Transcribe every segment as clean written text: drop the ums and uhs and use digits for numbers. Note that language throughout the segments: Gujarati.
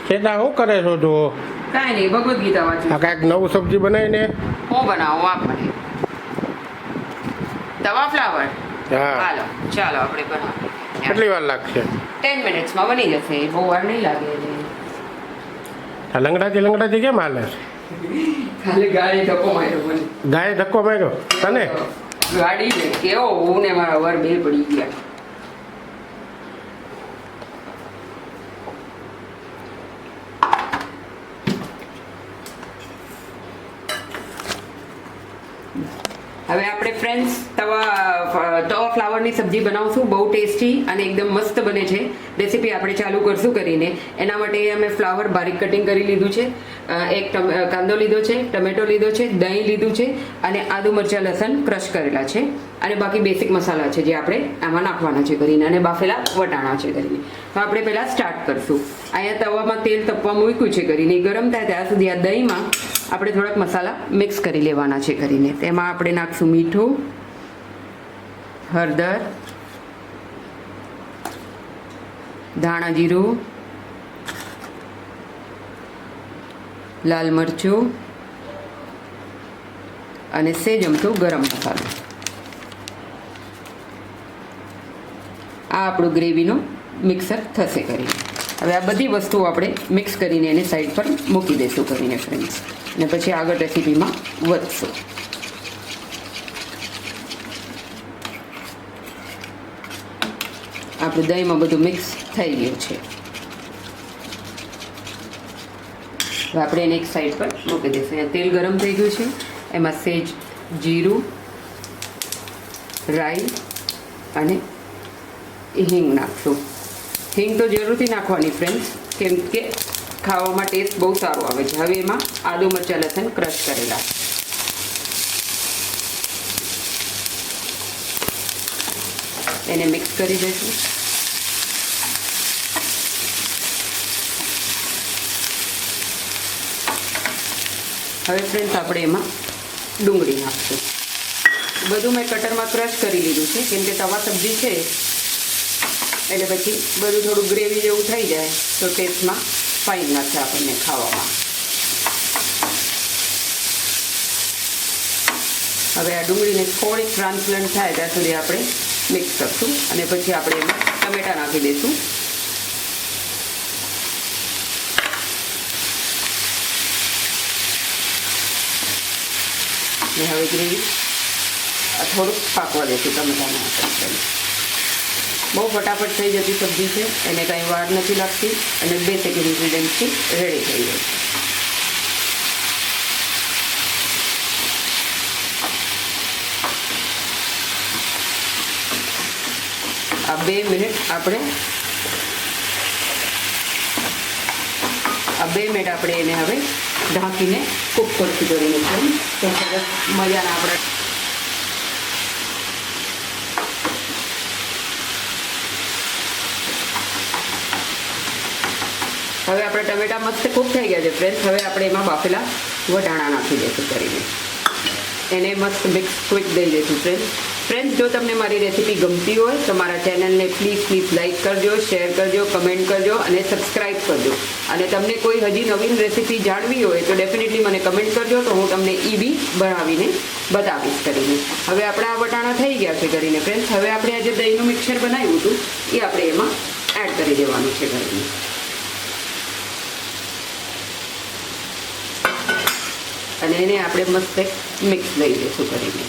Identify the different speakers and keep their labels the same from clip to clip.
Speaker 1: કેતા શું કરે છો તું?
Speaker 2: કાંઈ નહીં, ભગવદ્ ગીતા વાંચું.
Speaker 1: આ કાંઈક નવું સબ્જી બનાવીને.
Speaker 2: હું બનાવું આપ મને. તવા ફ્લાવર.
Speaker 1: હા.
Speaker 2: હાલો ચાલો આપણે બનાવીએ.
Speaker 1: કેટલી વાર લાગશે?
Speaker 2: 10 મિનિટ્સમાં બની જશે, બહુ વાર નહીં લાગે.
Speaker 1: આ લંગડાથી કેમ હાલે?
Speaker 2: ખાલી ગાડી ધક્કો માર્યો મને.
Speaker 1: ગાય ધક્કો માર્યો તને?
Speaker 2: ગાડી ને કેવો હું ને મારા વર બે પડી ગયા. હવે આપણે ફ્રેન્ડ્સ તવા ફ્લાવરની સબ્જી બનાવશું, બહુ ટેસ્ટી અને એકદમ મસ્ત બને છે. રેસીપી આપણે ચાલુ કરશું કરીને. એના માટે અમે ફ્લાવર બારીક કટિંગ કરી લીધું છે, એક કાંદો લીધો છે, ટમેટો લીધો છે, દહીં લીધું છે અને આદુ મરચાં લસણ ક્રશ કરેલા છે અને બાકી બેસિક મસાલા છે જે આપણે આમાં નાખવાના છે કરીને, અને બાફેલા વટાણા છે કરીને. તો આપણે પહેલાં સ્ટાર્ટ કરશું. અહીંયા તવામાં તેલ તપવા મૂક્યું છે કરીને, ગરમ થાય ત્યાં સુધી આ દહીંમાં આપણે થોડાક મસાલા મિક્સ કરી લેવાના છે કરીને. તેમાં આપણે નાખશું મીઠું, હળદર, ધાણા જીરું, લાલ મરચું અને સેજ અમથું ગરમ મસાલો. આ આપણું ગ્રેવીનું મિક્સર થશે કરીને. હવે આ બધી વસ્તુઓ આપણે મિક્સ કરીને એને સાઈડ પર મૂકી દઈશું કરીને ફ્રેન્ડ્સ, અને પછી આગળ રેસીપીમાં વધશું. આપણું દહીંમાં બધું મિક્સ થઈ ગયું છે. હવે આપણે એને એક સાઈડ પર મૂકી દઈશું. અહીંયા તેલ ગરમ થઈ ગયું છે, એમાં સેજ જીરું, રાઈ અને હિંગ નાખશું. હિંગ તો જરૂરથી નાખવાની ફ્રેન્ડ્સ, કેમ કે ખાવામાં ટેસ્ટ બહુ સારો આવે છે. હવે એમાં આદુ મરચાં લસણ ક્રશ કરેલા એને મિક્સ કરી દઈશું. હવે ફ્રેન્ડ્સ આપણે એમાં ડુંગળી નાખશું. બધું મેં કટરમાં ક્રશ કરી લીધું છે, કેમ કે તવા સબ્જી છે એટલે પછી બધું થોડું ગ્રેવી જેવું થઈ જાય તો ટેસ્ટમાં ફાઇન લાગશે આપણને ખાવામાં. હવે આ ડુંગળીને થોડીક ટ્રાન્સપરન્ટ થાય ત્યાં સુધી આપણે મિક્સ કરશું અને પછી આપણે એમાં ટમેટાં નાખી દઈશું. અને હવે ગ્રેવી થોડુંક પાકવા દઈશું ટમેટાને આપણે. બહુ ફટાફટ થઈ જતી સબ્જી છે, એને કાંઈ વાર નથી લાગતી અને બેસિક ઇન્ગ્રીડિયન્ટ્સથી રેડી થઈ જાય. આ 2 મિનિટ આપણે એને હવે ઢાંકીને કૂક કરશું કરીને તો સરસ મજાના આપણે હવે આપણે ટમેટા મસ્ત કૂક થઈ ગયા છે ફ્રેન્ડ્સ. હવે આપણે એમાં બાફેલા વટાણા નાખી દઈશું કરીને, એને મસ્ત મિક્સ ક્વિક દઈ દઈશું ફ્રેન્ડ્સ. જો તમને મારી રેસીપી ગમતી હોય તો મારા ચેનલને પ્લીઝ લાઇક કરજો, શેર કરજો, કમેન્ટ કરજો અને સબસ્ક્રાઈબ કરજો. અને તમને કોઈ હજી નવીન રેસીપી જાણવી હોય તો ડેફિનેટલી મને કમેન્ટ કરજો, તો હું તમને એ બી બનાવીને બતાવીશ કરીને. હવે આપણે આ વટાણા થઈ ગયા છે કરીને ફ્રેન્ડ્સ. હવે આપણે આ જે દહીંનું મિક્સર બનાવ્યું હતું એ આપણે એમાં એડ કરી દેવાનું છે કરીને. અને એને આપણે મસ્ત મિક્સ દઈ દઈશું કરીને.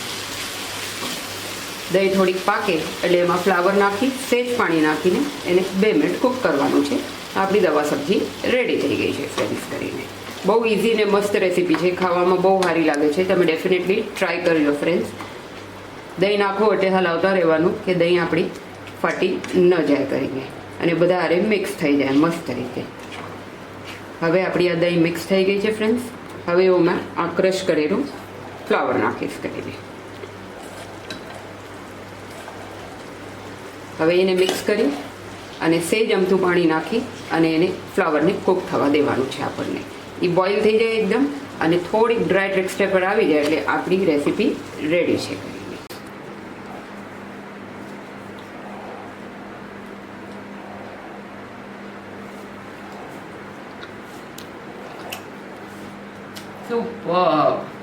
Speaker 2: દહીં થોડીક પાકે એટલે એમાં ફ્લાવર નાખી સેજ પાણી નાખીને એને 2 મિનિટ કૂક કરવાનું છે. આપણી દવા સબ્જી રેડી થઈ ગઈ છે ફ્રેન્ડ્સ કરીને. બહુ ઇઝી ને મસ્ત રેસીપી છે, ખાવામાં બહુ સારી લાગે છે. તમે ડેફિનેટલી ટ્રાય કરજો ફ્રેન્ડ્સ. દહીં નાખો એટલે હલાવતા રહેવાનું કે દહીં આપણી ફાટી ન જાય કરીને, અને બધા હારે મિક્સ થઈ જાય મસ્ત રીતે. હવે આપણી આ દહીં મિક્સ થઈ ગઈ છે ફ્રેન્ડ્સ. હવે એમાં આ ક્રશ કરેલું ફ્લાવર નાખીશ કરીને. હવે એને મિક્સ કરી અને સેજ અમથું પાણી નાખી અને એને ફ્લાવરને કૂક થવા દેવાનું છે આપણને. એ બોઇલ થઈ જાય એકદમ અને થોડીક ડ્રાય ટેક્સચર પર આવી જાય એટલે આપણી રેસીપી રેડી છે. સુપર